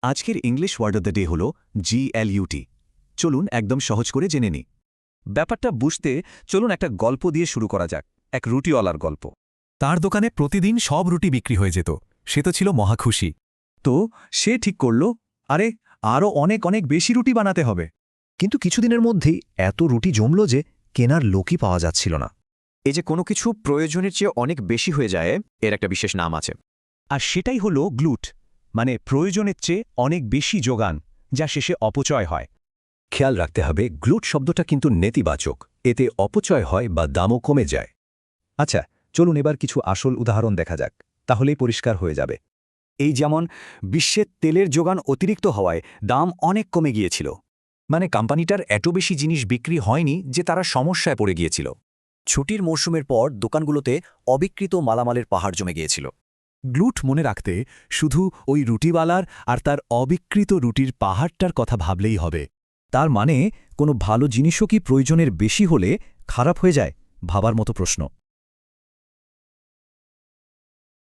আজকের English word of the day হল GLUT। চলুন একদম সহজ করে জেনে নিই। ব্যাপারটা বুঝতে চলুন একটা গল্প দিয়ে শুরু করা যাক, এক রুটিওয়ালার গল্প। তার দোকানে প্রতিদিন সব রুটি বিক্রি হয়ে যেত। সে তো ছিল মহাখুশি। তো সে ঠিক করল, আরে আরও অনেক অনেক বেশি রুটি বানাতে হবে। কিন্তু কিছুদিনের মধ্যেই এত রুটি জমল যে কেনার লোকই পাওয়া যাচ্ছিল না। এই যে কোনো কিছু প্রয়োজনের চেয়ে অনেক বেশি হয়ে যায়, এর একটা বিশেষ নাম আছে। আর সেটাই হল গ্লুট, মানে প্রয়োজনের চেয়ে অনেক বেশি যোগান, যা শেষে অপচয় হয়। খেয়াল রাখতে হবে, গ্লুট শব্দটা কিন্তু নেতিবাচক। এতে অপচয় হয় বা দামও কমে যায়। আচ্ছা, চলুন এবার কিছু আসল উদাহরণ দেখা যাক, তাহলেই পরিষ্কার হয়ে যাবে। এই যেমন বিশ্বের তেলের যোগান অতিরিক্ত হওয়ায় দাম অনেক কমে গিয়েছিল। মানে কোম্পানিটার এত বেশি জিনিস বিক্রি হয়নি যে তারা সমস্যায় পড়ে গিয়েছিল। ছুটির মৌসুমের পর দোকানগুলোতে অবিকৃত মালামালের পাহাড় জমে গিয়েছিল। গ্লুট মনে রাখতে শুধু ওই রুটিওয়ালার আর তার অবিকৃত রুটির পাহাড়টার কথা ভাবলেই হবে। তার মানে কোনো ভালো জিনিসও কি প্রয়োজনের বেশি হলে খারাপ হয়ে যায়? ভাবার মতো প্রশ্ন।